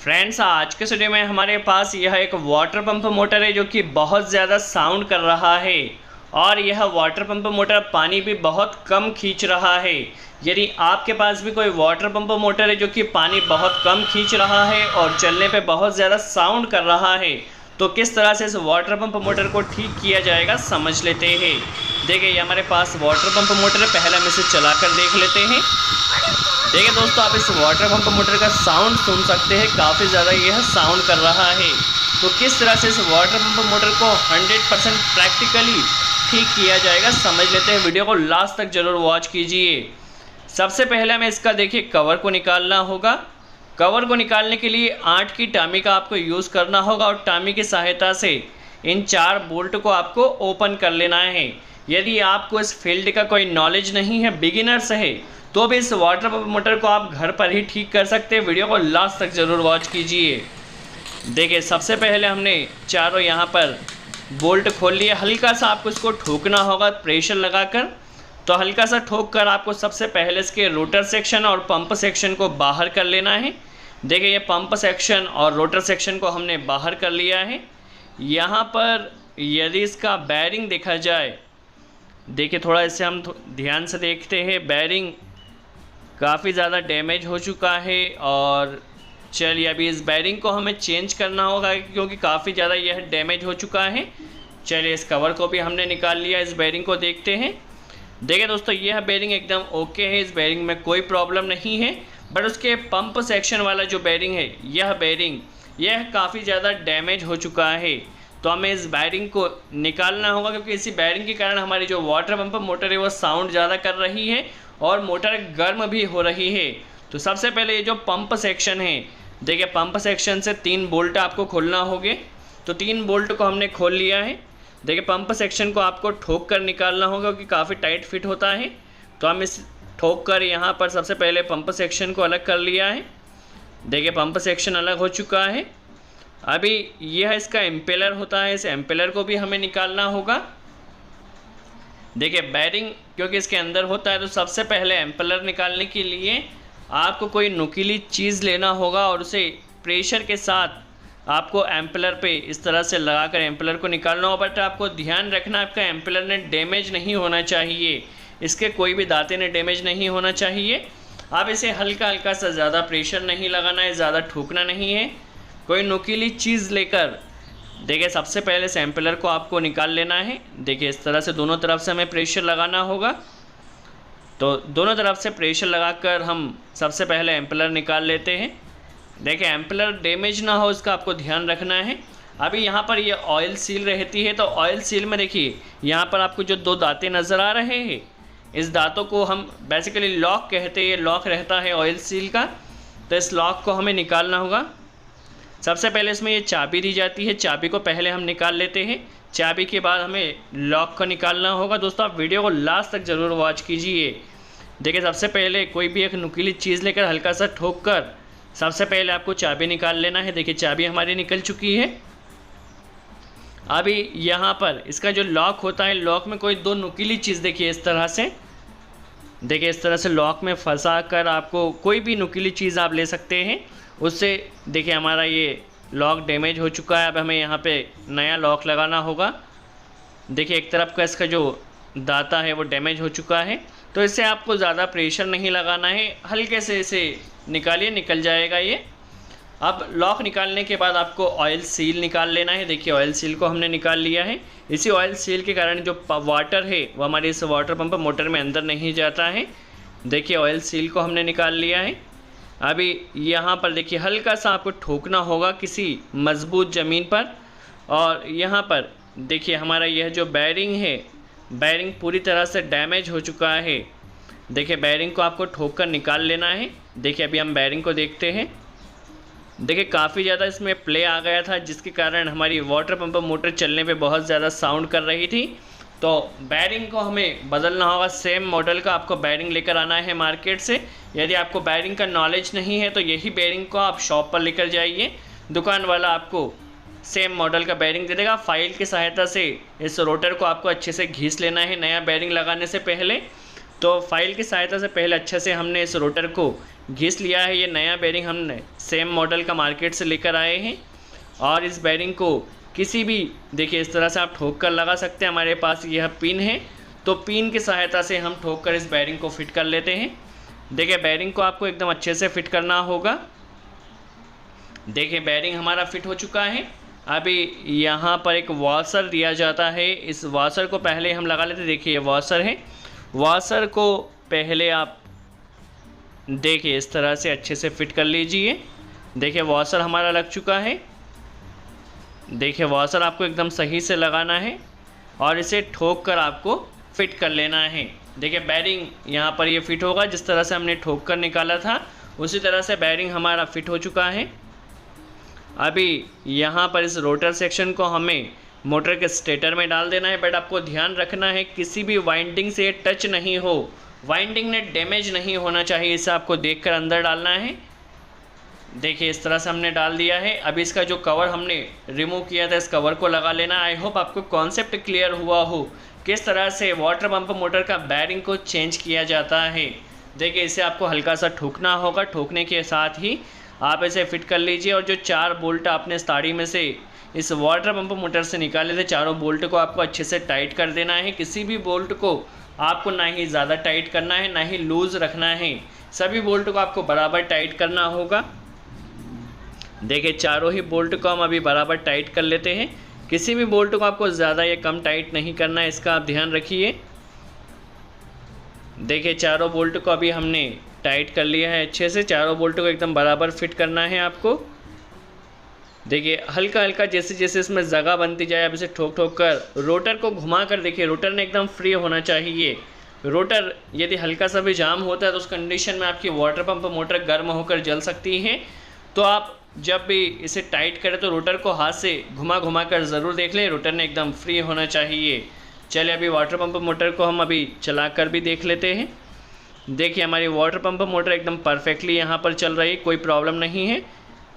Friends, आज के video में हमारे पास यह एक वाटर पंप मोटर है जो कि बहुत ज़्यादा साउंड कर रहा है और यह वाटर पंप मोटर पानी भी बहुत कम खींच रहा है। यदि आपके पास भी कोई वाटर पंप मोटर है जो कि पानी बहुत कम खींच रहा है और चलने पे बहुत ज़्यादा साउंड कर रहा है, तो किस तरह से इस वाटर पंप मोटर को ठीक किया जाएगा समझ लेते हैं। देखिए, ये हमारे पास वाटर पंप मोटर है। पहले हम इसे चला कर देख लेते हैं। देखिए दोस्तों, आप इस वाटर पंप मोटर का साउंड सुन सकते हैं, काफ़ी ज़्यादा यह साउंड कर रहा है। तो किस तरह से इस वाटर पंप मोटर को 100% प्रैक्टिकली ठीक किया जाएगा समझ लेते हैं। वीडियो को लास्ट तक ज़रूर वॉच कीजिए। सबसे पहले हमें इसका देखिए कवर को निकालना होगा। कवर को निकालने के लिए 8 की टामी का आपको यूज़ करना होगा और टामी की सहायता से इन 4 बोल्ट को आपको ओपन कर लेना है। यदि आपको इस फील्ड का कोई नॉलेज नहीं है, बिगिनर्स है, तो भी इस वाटर पंप मोटर को आप घर पर ही ठीक कर सकते हैं। वीडियो को लास्ट तक ज़रूर वॉच कीजिए। देखिए, सबसे पहले हमने चारों यहाँ पर बोल्ट खोल लिए। हल्का सा आपको इसको ठोकना होगा प्रेशर लगाकर। तो हल्का सा ठोक कर आपको सबसे पहले इसके रोटर सेक्शन और पंप सेक्शन को बाहर कर लेना है। देखिए, ये पंप सेक्शन और रोटर सेक्शन को हमने बाहर कर लिया है। यहाँ पर यदि इसका बैरिंग देखा जाए, देखिए थोड़ा इसे हम ध्यान से देखते हैं। बैरिंग काफ़ी ज़्यादा डैमेज हो चुका है और चलिए अभी इस बैरिंग को हमें चेंज करना होगा क्योंकि काफ़ी ज़्यादा यह डैमेज हो चुका है। चलिए, इस कवर को भी हमने निकाल लिया। इस बैरिंग को देखते हैं। देखिए दोस्तों, यह बैरिंग एकदम ओके है, इस बैरिंग में कोई प्रॉब्लम नहीं है। बट उसके पंप सेक्शन वाला जो बैरिंग है, यह काफ़ी ज़्यादा डैमेज हो चुका है। तो हमें इस बैरिंग को निकालना होगा क्योंकि इसी बैरिंग के कारण हमारी जो वाटर पंप मोटर है वो साउंड ज़्यादा कर रही है और मोटर गर्म भी हो रही है। तो सबसे पहले ये जो पंप सेक्शन है, देखिए पंप सेक्शन से 3 बोल्ट आपको खोलना होंगे। तो 3 बोल्ट को हमने खोल लिया है। देखिए, पंप सेक्शन को आपको ठोक कर निकालना होगा क्योंकि काफ़ी टाइट फिट होता है। तो हम इस ठोक कर यहाँ पर सबसे पहले पंप सेक्शन को अलग कर लिया है। देखिए, पंप सेक्शन अलग हो चुका है। अभी यह इसका एम्पेलर होता है, इस एम्पेलर को भी हमें निकालना होगा। देखिए, बैरिंग क्योंकि इसके अंदर होता है, तो सबसे पहले एम्पेलर निकालने के लिए आपको कोई नुकीली चीज़ लेना होगा और उसे प्रेशर के साथ आपको एम्पेलर पे इस तरह से लगाकर एम्पेलर को निकालना होगा। बट आपको ध्यान रखना, आपका एम्पेलर ने डैमेज नहीं होना चाहिए, इसके कोई भी दांते ने डैमेज नहीं होना चाहिए। आप इसे हल्का हल्का सा, ज़्यादा प्रेशर नहीं लगाना है, ज़्यादा ठोकना नहीं है। कोई नुकीली चीज़ लेकर देखिए सबसे पहले इस एम्पेलर को आपको निकाल लेना है। देखिए, इस तरह से दोनों तरफ से हमें प्रेशर लगाना होगा। तो दोनों तरफ से प्रेशर लगाकर हम सबसे पहले एम्पेलर निकाल लेते हैं। देखिए, एम्पेलर डैमेज ना हो इसका आपको ध्यान रखना है। अभी यहाँ पर ये ऑयल सील रहती है, तो ऑयल सील में देखिए यहाँ पर आपको जो 2 दांतें नज़र आ रहे हैं, इस दांतों को हम बेसिकली लॉक कहते हैं। ये लॉक रहता है ऑयल सील का। तो इस लॉक को हमें निकालना होगा। सबसे पहले इसमें ये चाबी दी जाती है, चाबी को पहले हम निकाल लेते हैं। चाबी के बाद हमें लॉक को निकालना होगा। दोस्तों, आप वीडियो को लास्ट तक ज़रूर वॉच कीजिए। देखिए, सबसे पहले कोई भी एक नुकीली चीज़ लेकर हल्का सा ठोक कर सबसे पहले आपको चाबी निकाल लेना है। देखिए, चाबी हमारी निकल चुकी है। अभी यहाँ पर इसका जो लॉक होता है, लॉक में कोई 2 नुकीली चीज़ देखिए इस तरह से। देखिए, इस तरह से लॉक में फंसा कर आपको कोई भी नुकीली चीज़ आप ले सकते हैं उससे। देखिए, हमारा ये लॉक डैमेज हो चुका है। अब हमें यहाँ पे नया लॉक लगाना होगा। देखिए, एक तरफ का इसका जो दाता है वो डैमेज हो चुका है, तो इससे आपको ज़्यादा प्रेशर नहीं लगाना है, हल्के से इसे निकालिए, निकल जाएगा ये। अब लॉक निकालने के बाद आपको ऑयल सील निकाल लेना है। देखिए, ऑयल सील को हमने निकाल लिया है। इसी ऑयल सील के कारण जो वाटर है वो हमारे इस वाटर पंप मोटर में अंदर नहीं जाता है। देखिए, ऑयल सील को हमने निकाल लिया है। अभी यहाँ पर देखिए हल्का सा आपको ठोकना होगा किसी मजबूत ज़मीन पर। और यहाँ पर देखिए हमारा यह जो बैरिंग है, बैरिंग पूरी तरह से डैमेज हो चुका है। देखिए, बैरिंग को आपको ठोक कर निकाल लेना है। देखिए, अभी हम बैरिंग को देखते हैं। देखिए, काफ़ी ज़्यादा इसमें प्ले आ गया था जिसके कारण हमारी वाटर पंप मोटर चलने पे बहुत ज़्यादा साउंड कर रही थी। तो बैरिंग को हमें बदलना होगा। सेम मॉडल का आपको बैरिंग लेकर आना है मार्केट से। यदि आपको बैरिंग का नॉलेज नहीं है तो यही बैरिंग को आप शॉप पर लेकर जाइए, दुकान वाला आपको सेम मॉडल का बैरिंग दे देगा। फाइल की सहायता से इस रोटर को आपको अच्छे से घिस लेना है नया बैरिंग लगाने से पहले। तो फाइल की सहायता से पहले अच्छे से हमने इस रोटर को घिस लिया है। ये नया बेरिंग हमने सेम मॉडल का मार्केट से लेकर आए हैं और इस बेरिंग को किसी भी देखिए इस तरह से आप ठोक कर लगा सकते हैं। हमारे पास यह पिन है, तो पिन की सहायता से हम ठोक कर इस बेरिंग को फिट कर लेते हैं। देखिए बेरिंग को आपको एकदम अच्छे से फिट करना होगा। देखिए बेरिंग हमारा फिट हो चुका है। अभी यहाँ पर एक वॉशर दिया जाता है, इस वॉशर को पहले हम लगा लेते हैं। देखिए वॉशर है, वॉशर को पहले आप देखिए इस तरह से अच्छे से फिट कर लीजिए। देखिए वॉशर हमारा लग चुका है। देखिए वॉशर आपको एकदम सही से लगाना है और इसे ठोक कर आपको फिट कर लेना है। देखिए बेरिंग यहाँ पर ये फिट होगा, जिस तरह से हमने ठोक कर निकाला था उसी तरह से बेरिंग हमारा फिट हो चुका है। अभी यहाँ पर इस रोटर सेक्शन को हमें मोटर के स्टेटर में डाल देना है, बट आपको ध्यान रखना है किसी भी वाइंडिंग से टच नहीं हो, वाइंडिंग ने डैमेज नहीं होना चाहिए, इसे आपको देखकर अंदर डालना है। देखिए इस तरह से हमने डाल दिया है। अभी इसका जो कवर हमने रिमूव किया था, इस कवर को लगा लेना। आई होप आपको कॉन्सेप्ट क्लियर हुआ हो किस तरह से वाटर पंप मोटर का बेरिंग को चेंज किया जाता है। देखिए इसे आपको हल्का सा ठोकना होगा, ठोकने के साथ ही आप इसे फिट कर लीजिए। और जो 4 बोल्ट आपने स्टार्टिंग में से इस वाटर पंप मोटर से निकाले थे, चारों बोल्ट को आपको अच्छे से टाइट कर देना है। किसी भी बोल्ट को आपको ना ही ज़्यादा टाइट करना है ना ही लूज़ रखना है, सभी बोल्ट को आपको बराबर टाइट करना होगा। देखिए चारों ही बोल्ट को हम अभी बराबर टाइट कर लेते हैं। किसी भी बोल्ट को आपको ज़्यादा या कम टाइट नहीं करना है, इसका आप ध्यान रखिए। देखिए चारों बोल्ट को अभी हमने टाइट कर लिया है अच्छे से, चारों बोल्ट को एकदम बराबर फिट करना है आपको। देखिए हल्का हल्का जैसे जैसे इसमें जगह बनती जाए आप इसे ठोक ठोक कर रोटर को घुमा कर देखिए, रोटर ने एकदम फ्री होना चाहिए। रोटर यदि हल्का सा भी जाम होता है तो उस कंडीशन में आपकी वाटर पंप मोटर गर्म होकर जल सकती है। तो आप जब भी इसे टाइट करें तो रोटर को हाथ से घुमा घुमा कर ज़रूर देख लें, रोटर ने एकदम फ्री होना चाहिए। चलिए अभी वाटर पंप मोटर को हम अभी चला कर भी देख लेते हैं। देखिए हमारी वाटर पंप मोटर एकदम परफेक्टली यहाँ पर चल रही, कोई प्रॉब्लम नहीं है।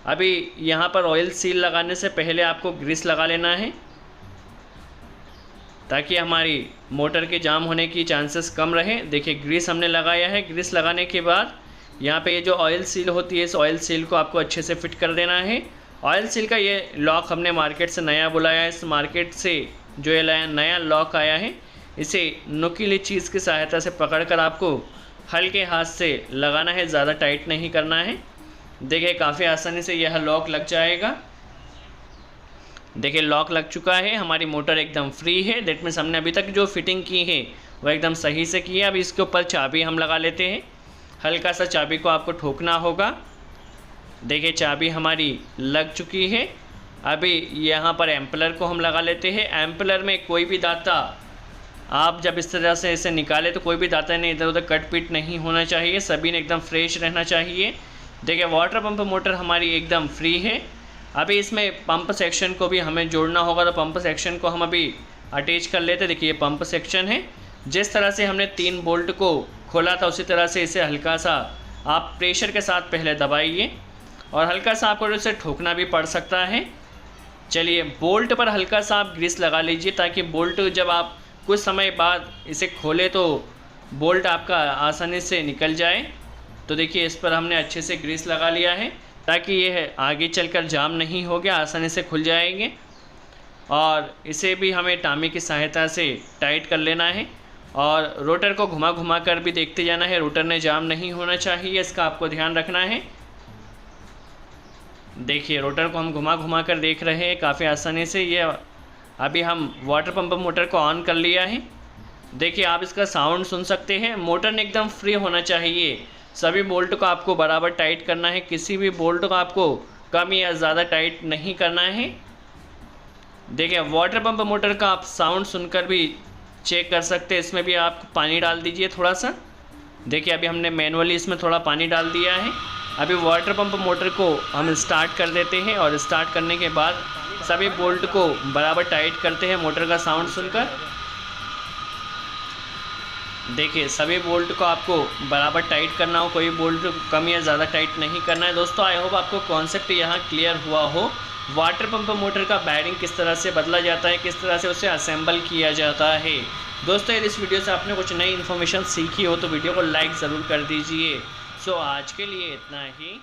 अभी यहाँ पर ऑयल सील लगाने से पहले आपको ग्रीस लगा लेना है ताकि हमारी मोटर के जाम होने की चांसेस कम रहे। देखिए ग्रीस हमने लगाया है। ग्रीस लगाने के बाद यहाँ पे ये जो ऑयल सील होती है, इस ऑयल सील को आपको अच्छे से फिट कर देना है। ऑयल सील का ये लॉक हमने मार्केट से नया बुलाया है। इस मार्केट से जो ये नया लॉक आया है, इसे नुकीली चीज़ की सहायता से पकड़कर आपको हल्के हाथ से लगाना है, ज़्यादा टाइट नहीं करना है। देखिए काफ़ी आसानी से यह लॉक लग जाएगा। देखिए लॉक लग चुका है, हमारी मोटर एकदम फ्री है। दैट मीन्स हमने अभी तक जो फिटिंग की है वह एकदम सही से की है। अब इसके ऊपर चाबी हम लगा लेते हैं। हल्का सा चाबी को आपको ठोकना होगा। देखिए चाबी हमारी लग चुकी है। अभी यहाँ पर एम्पलर को हम लगा लेते हैं। एम्पलर में कोई भी दाता आप जब इस तरह से इसे निकाले तो कोई भी दाता ने इधर उधर कट पीट नहीं होना चाहिए, सभी ने एकदम फ्रेश रहना चाहिए। देखिए वाटर पंप मोटर हमारी एकदम फ्री है। अभी इसमें पंप सेक्शन को भी हमें जोड़ना होगा, तो पंप सेक्शन को हम अभी अटैच कर लेते हैं। देखिए ये पंप सेक्शन है। जिस तरह से हमने 3 बोल्ट को खोला था उसी तरह से इसे हल्का सा आप प्रेशर के साथ पहले दबाइए और हल्का सा आपको इसे ठोकना भी पड़ सकता है। चलिए बोल्ट पर हल्का सा आप ग्रीस लगा लीजिए ताकि बोल्ट जब आप कुछ समय बाद इसे खोले तो बोल्ट आपका आसानी से निकल जाए। तो देखिए इस पर हमने अच्छे से ग्रीस लगा लिया है ताकि ये आगे चलकर जाम नहीं हो गया, आसानी से खुल जाएंगे। और इसे भी हमें टामी की सहायता से टाइट कर लेना है और रोटर को घुमा घुमा कर भी देखते जाना है, रोटर ने जाम नहीं होना चाहिए, इसका आपको ध्यान रखना है। देखिए रोटर को हम घुमा घुमा कर देख रहे हैं काफ़ी आसानी से। ये अभी हम वाटर पंप मोटर को ऑन कर लिया है। देखिए आप इसका साउंड सुन सकते हैं, मोटर ने एकदम फ्री होना चाहिए। सभी बोल्ट को आपको बराबर टाइट करना है, किसी भी बोल्ट को आपको कम या ज़्यादा टाइट नहीं करना है। देखिए वाटर पंप मोटर का आप साउंड सुनकर भी चेक कर सकते हैं। इसमें भी आप पानी डाल दीजिए थोड़ा सा। देखिए अभी हमने मैनुअली इसमें थोड़ा पानी डाल दिया है। अभी वाटर पंप मोटर को हम स्टार्ट कर देते हैं और स्टार्ट करने के बाद सभी बोल्ट को बराबर टाइट करते हैं मोटर का साउंड सुनकर। देखिए सभी बोल्ट को आपको बराबर टाइट करना हो, कोई बोल्ट कम या ज़्यादा टाइट नहीं करना है। दोस्तों आई होप आपको कॉन्सेप्ट यहाँ क्लियर हुआ हो। वाटर पंप मोटर का बेयरिंग किस तरह से बदला जाता है, किस तरह से उसे असेंबल किया जाता है। दोस्तों यदि इस वीडियो से आपने कुछ नई इन्फॉर्मेशन सीखी हो तो वीडियो को लाइक ज़रूर कर दीजिए। सो आज के लिए इतना ही।